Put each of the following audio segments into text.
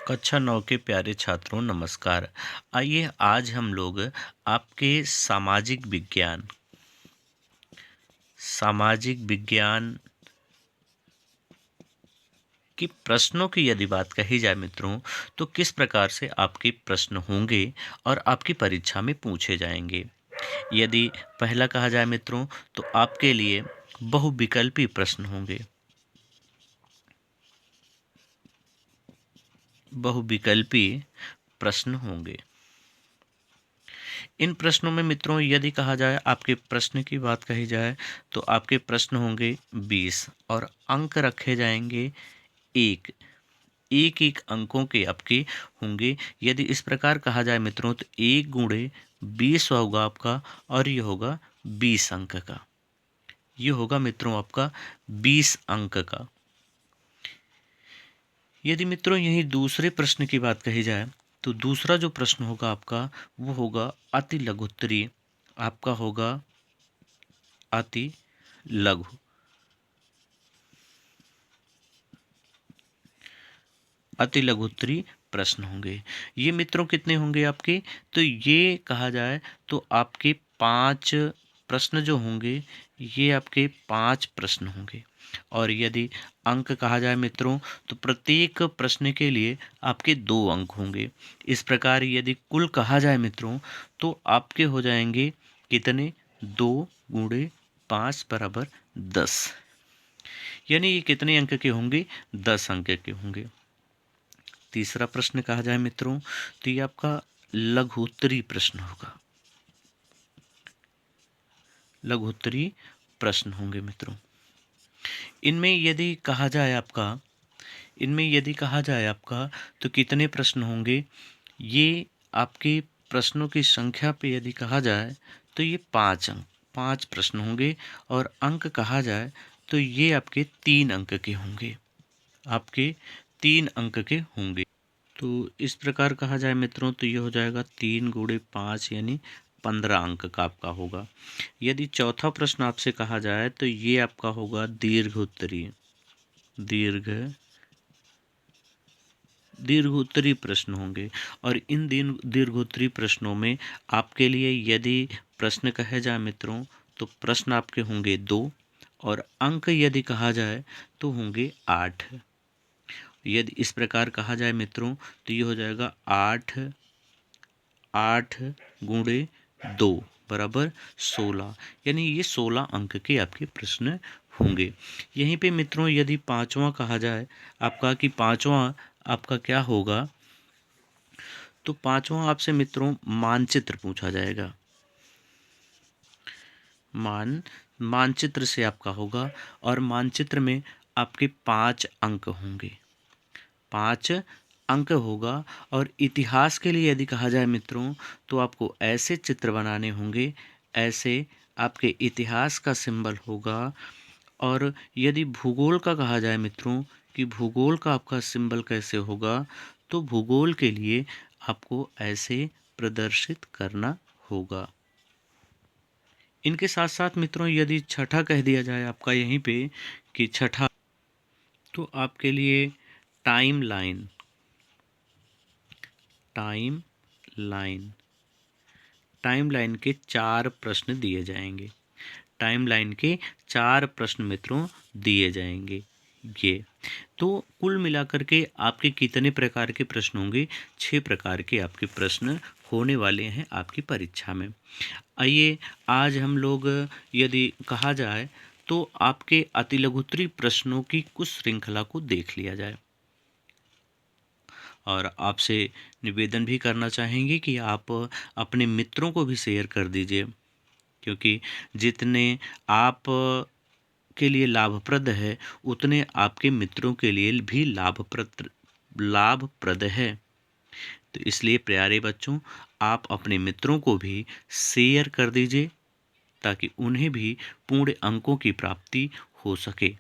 कक्षा 9 के प्यारे छात्रों नमस्कार। आइए आज हम लोग आपके सामाजिक विज्ञान की प्रश्नों की यदि बात कही जाए मित्रों, तो किस प्रकार से आपके प्रश्न होंगे और आपकी परीक्षा में पूछे जाएंगे। यदि पहला कहा जाए मित्रों, तो आपके लिए बहुविकल्पी प्रश्न होंगे। बहुविकल्पी प्रश्न होंगे। इन प्रश्नों में मित्रों यदि कहा जाए, आपके प्रश्न की बात कही जाए, तो आपके प्रश्न होंगे 20 और अंक रखे जाएंगे एक एक एक अंकों के आपके होंगे। यदि इस प्रकार कहा जाए मित्रों, तो 1 × 20 होगा आपका, और ये होगा 20 अंक का। ये होगा मित्रों आपका 20 अंक का। यदि मित्रों यही दूसरे प्रश्न की बात कही जाए, तो दूसरा जो प्रश्न होगा आपका, वो होगा अति लघुत्तरीय। आपका होगा अति लघु अति लघुत्तरीय प्रश्न होंगे। ये मित्रों कितने होंगे आपके, तो ये कहा जाए तो आपके 5 प्रश्न जो होंगे, ये आपके 5 प्रश्न होंगे। और यदि अंक कहा जाए मित्रों, तो प्रत्येक प्रश्न के लिए आपके 2 अंक होंगे। इस प्रकार यदि कुल कहा जाए मित्रों, तो आपके हो जाएंगे कितने, 2 × 5 = 10। यानी ये कितने अंक के होंगे, 10 अंक के होंगे। तीसरा प्रश्न कहा जाए मित्रों, तो ये आपका लघुत्तरीय प्रश्न होगा। लघुत्तरीय प्रश्न होंगे मित्रों। इनमें यदि कहा जाए आपका, तो कितने प्रश्न होंगे, ये आपके प्रश्नों की संख्या पे यदि कहा जाए, तो ये 5 प्रश्न होंगे। और अंक कहा जाए, तो ये आपके 3 अंक के होंगे। आपके 3 अंक के होंगे। तो इस प्रकार कहा जाए मित्रों, तो ये हो जाएगा 3 × 5 यानी 15 अंक का आपका होगा। यदि चौथा प्रश्न आपसे कहा जाए, तो ये आपका होगा दीर्घोत्तरीय प्रश्न होंगे। और इन दीर्घोत्तरीय प्रश्नों में आपके लिए यदि प्रश्न कहे जाए मित्रों, तो प्रश्न आपके होंगे 2, और अंक यदि कहा जाए तो होंगे 8। यदि इस प्रकार कहा जाए मित्रों, तो ये हो जाएगा 8 × 2 = 16। यानी ये 16 अंक के आपके प्रश्न होंगे। यहीं पे मित्रों यदि पांचवा कहा जाए आपका, कि पांचवा आपका क्या होगा, तो पांचवा आपसे मित्रों मानचित्र पूछा जाएगा। मानचित्र से आपका होगा, और मानचित्र में आपके 5 अंक होंगे। 5 अंक होगा। और इतिहास के लिए यदि कहा जाए मित्रों, तो आपको ऐसे चित्र बनाने होंगे, ऐसे आपके इतिहास का सिंबल होगा। और यदि भूगोल का कहा जाए मित्रों, कि भूगोल का आपका सिंबल कैसे होगा, तो भूगोल के लिए आपको ऐसे प्रदर्शित करना होगा। इनके साथ साथ मित्रों यदि छठा कह दिया जाए आपका यहीं पे, कि छठा, तो आपके लिए टाइम लाइन टाइमलाइन के 4 प्रश्न दिए जाएंगे। टाइमलाइन के 4 प्रश्न मित्रों दिए जाएंगे। ये तो कुल मिलाकर के आपके कितने प्रकार के प्रश्न होंगे, 6 प्रकार के आपके प्रश्न होने वाले हैं आपकी परीक्षा में। आइए आज हम लोग यदि कहा जाए, तो आपके अतिलघुत्तरीय प्रश्नों की कुछ श्रृंखला को देख लिया जाए। और आपसे निवेदन भी करना चाहेंगे कि आप अपने मित्रों को भी शेयर कर दीजिए, क्योंकि जितने आप के लिए लाभप्रद है, उतने आपके मित्रों के लिए भी लाभप्रद है। तो इसलिए प्यारे बच्चों, आप अपने मित्रों को भी शेयर कर दीजिए, ताकि उन्हें भी पूर्ण अंकों की प्राप्ति हो सके।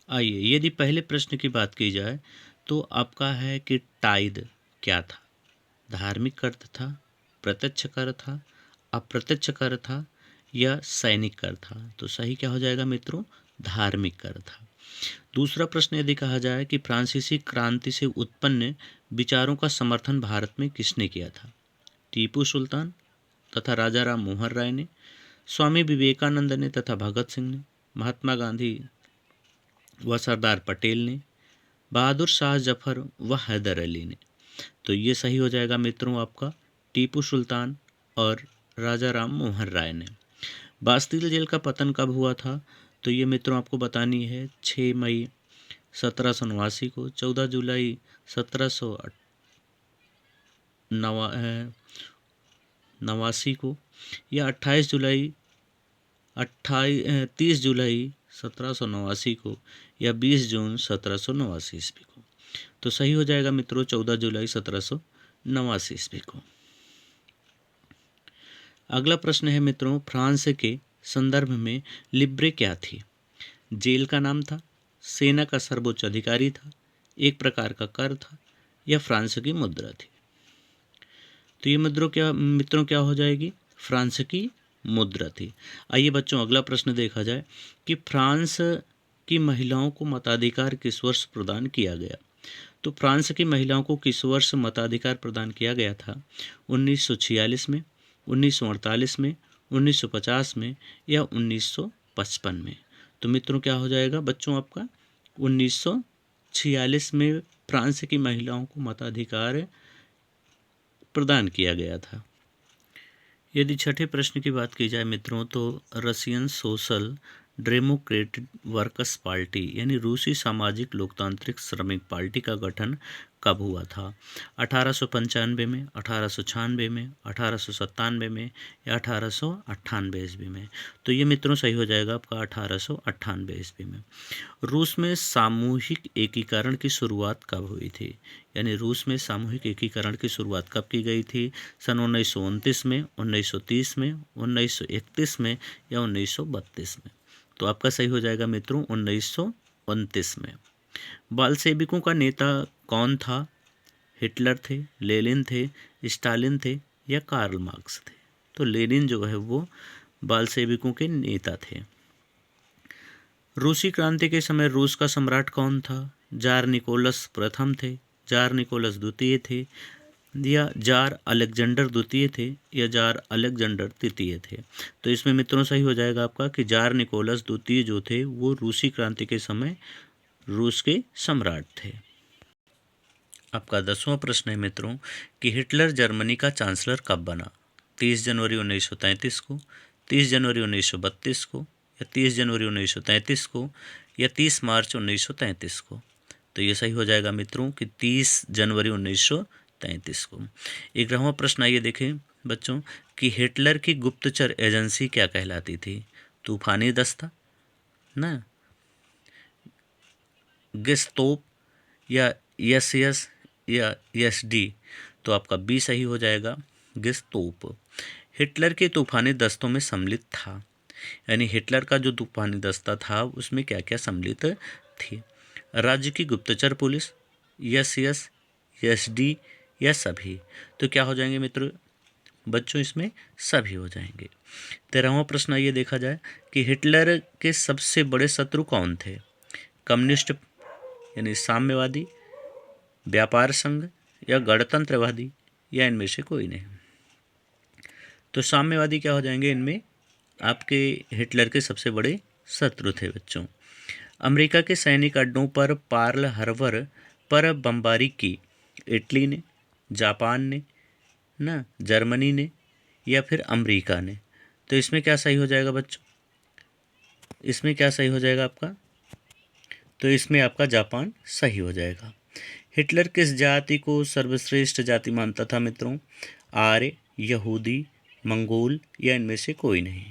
आइए यदि पहले प्रश्न की बात की जाए, तो आपका है कि टाइद क्या था। धार्मिक कर था, प्रत्यक्ष कर था, अप्रत्यक्ष कर था, या सैनिक कर था। तो सही क्या हो जाएगा मित्रों, धार्मिक कर था। दूसरा प्रश्न यदि कहा जाए कि फ्रांसीसी क्रांति से उत्पन्न विचारों का समर्थन भारत में किसने किया था? टीपू सुल्तान तथा राजा राम मोहन राय ने, स्वामी विवेकानंद ने तथा भगत सिंह ने, महात्मा गांधी व सरदार पटेल ने, बहादुर शाह जफर व हैदर अली ने। तो ये सही हो जाएगा मित्रों आपका टीपू सुल्तान और राजा राम मोहन राय ने। बास्तील जेल का पतन कब हुआ था? तो ये मित्रों आपको बतानी है 6 मई 1789 को, 14 जुलाई 1789 को, या 30 जुलाई 1789 को, या 20 जून 1789 ईस्वी को। तो सही हो जाएगा मित्रों 14 जुलाई 1789 ईस्वी को। अगला प्रश्न है मित्रों, फ्रांस के संदर्भ में लिब्रे क्या थी? जेल का नाम था, सेना का सर्वोच्च अधिकारी था, एक प्रकार का कर था, या फ्रांस की मुद्रा थी? तो ये मित्रों क्या हो जाएगी? फ्रांस की मुद्रा थी। आइए बच्चों अगला प्रश्न देखा जाए कि फ्रांस की महिलाओं को मताधिकार किस वर्ष प्रदान किया गया? तो फ्रांस की महिलाओं को किस वर्ष मताधिकार प्रदान किया गया था? 1946 में, 1948 में, 1950 में, या 1955 में? तो मित्रों क्या हो जाएगा बच्चों आपका 1946 में फ्रांस की महिलाओं को मताधिकार प्रदान किया गया था। यदि छठे प्रश्न की बात की जाए मित्रों तो Russian social democratic workers party यानी रूसी सामाजिक लोकतांत्रिक श्रमिक पार्टी का गठन कब हुआ था? 1895 में, 1896 में, 1897 में, या 1898 ईस्वी में? तो ये मित्रों सही हो जाएगा आपका 1898 ईस्वी में। रूस में सामूहिक एकीकरण की शुरुआत कब हुई थी? यानी रूस में सामूहिक एकीकरण की शुरुआत कब की गई थी? सन 1929 में, 1930 में, 1931 में, या 1932 में? तो आपका सही हो जाएगा मित्रों 1929 में। बालसेविकों का नेता कौन था? हिटलर थे, लेनिन थे, स्टालिन थे, या कार्ल मार्क्स थे? तो लेनिन जो है वो बालसेविकों के नेता थे। रूसी क्रांति के समय रूस का सम्राट कौन था? जार निकोलस प्रथम थे, जार निकोलस द्वितीय थे, या जार अलेक्जेंडर द्वितीय थे, या जार अलेक्जेंडर तृतीय थे? तो इसमें मित्रों सही हो जाएगा आपका कि जार निकोलस द्वितीय जो थे वो रूसी क्रांति के समय रूस के सम्राट थे। आपका 10वां प्रश्न है मित्रों कि हिटलर जर्मनी का चांसलर कब बना? 30 जनवरी 1933 को, 30 जनवरी 1932 को, या 30 जनवरी 1933 को, या 30 मार्च 1933 को? तो ये सही हो जाएगा मित्रों कि 30 जनवरी 1933 को। 11वां प्रश्न आइए देखें बच्चों कि हिटलर की गुप्तचर एजेंसी क्या कहलाती थी? तूफानी दस्ता ना, गेस्टोप, या एसएस, या एसडी? तो आपका बी सही हो जाएगा गेस्टोप। हिटलर के तूफानी दस्तों में सम्मिलित था, यानी हिटलर का जो तूफानी दस्ता था उसमें क्या क्या सम्मिलित थी? राज्य की गुप्तचर पुलिस, एसएस, एसडी, या सभी? तो क्या हो जाएंगे मित्रों बच्चों इसमें सभी हो जाएंगे। 13वां प्रश्न ये देखा जाए कि हिटलर के सबसे बड़े शत्रु कौन थे? कम्युनिस्ट यानी साम्यवादी, व्यापार संघ, या गणतंत्रवादी, या इनमें से कोई नहीं? तो साम्यवादी क्या हो जाएंगे इनमें आपके हिटलर के सबसे बड़े शत्रु थे बच्चों। अमेरिका के सैनिक अड्डों पर पर्ल हार्बर पर बमबारी की इटली ने, जापान ने ना, जर्मनी ने, या फिर अमेरिका ने? तो इसमें क्या सही हो जाएगा बच्चों? इसमें क्या सही हो जाएगा आपका? तो इसमें आपका जापान सही हो जाएगा। हिटलर किस जाति को सर्वश्रेष्ठ जाति मानता था मित्रों? आर्य, यहूदी, मंगोल, या इनमें से कोई नहीं?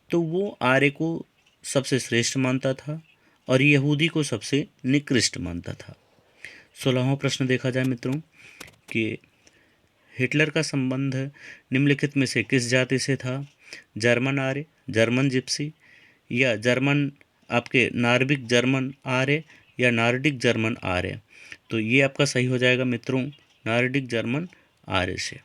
तो वो आर्य को सबसे श्रेष्ठ मानता था और यहूदी को सबसे निकृष्ट मानता था। 16वां प्रश्न देखा जाए मित्रों कि हिटलर का संबंध निम्नलिखित में से किस जाति से था? जर्मन आर्य, जर्मन जिप्सी, या जर्मन आपके नार्विक जर्मन आर्य, या नार्डिक जर्मन आर्य? तो ये आपका सही हो जाएगा मित्रों नार्डिक जर्मन आर्य से।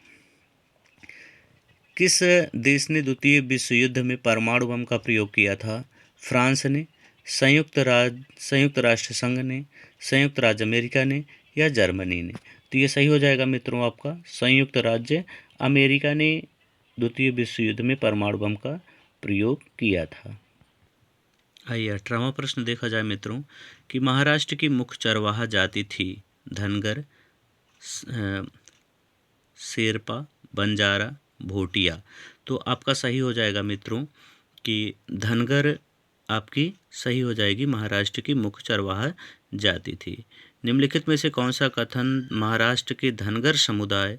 किस देश ने द्वितीय विश्व युद्ध में परमाणु बम का प्रयोग किया था? फ्रांस ने, संयुक्त राष्ट्र संघ ने, संयुक्त राज्य अमेरिका ने या जर्मनी ने? तो ये सही हो जाएगा मित्रों आपका संयुक्त राज्य अमेरिका ने द्वितीय विश्व युद्ध में परमाणु बम का प्रयोग किया था। आइए 18वां प्रश्न देखा जाए मित्रों कि महाराष्ट्र की मुख्य चरवाहा जाति थी धनगर, शेरपा, बंजारा, भोटिया। तो आपका सही हो जाएगा मित्रों कि धनगर आपकी सही हो जाएगी, महाराष्ट्र की मुख्य चरवाहा जाति थी। निम्नलिखित में से कौन सा कथन महाराष्ट्र के धनगर समुदाय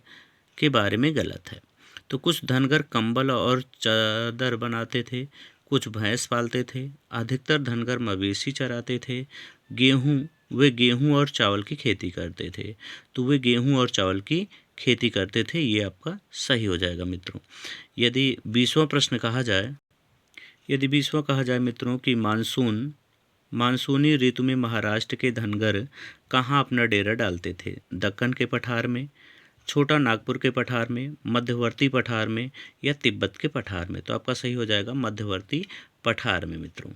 के बारे में गलत है? तो कुछ धनगर कंबल और चादर बनाते थे, कुछ भैंस पालते थे, अधिकतर धनगर मवेशी चराते थे, वे गेहूं और चावल की खेती करते थे। तो वे गेहूं और चावल की खेती करते थे, ये आपका सही हो जाएगा मित्रों। यदि 20वां प्रश्न कहा जाए मित्रों कि मानसूनी ऋतु में महाराष्ट्र के धनगर कहाँ अपना डेरा डालते थे? दक्कन के पठार में, छोटा नागपुर के पठार में, मध्यवर्ती पठार में या तिब्बत के पठार में? तो आपका सही हो जाएगा मध्यवर्ती पठार में मित्रों।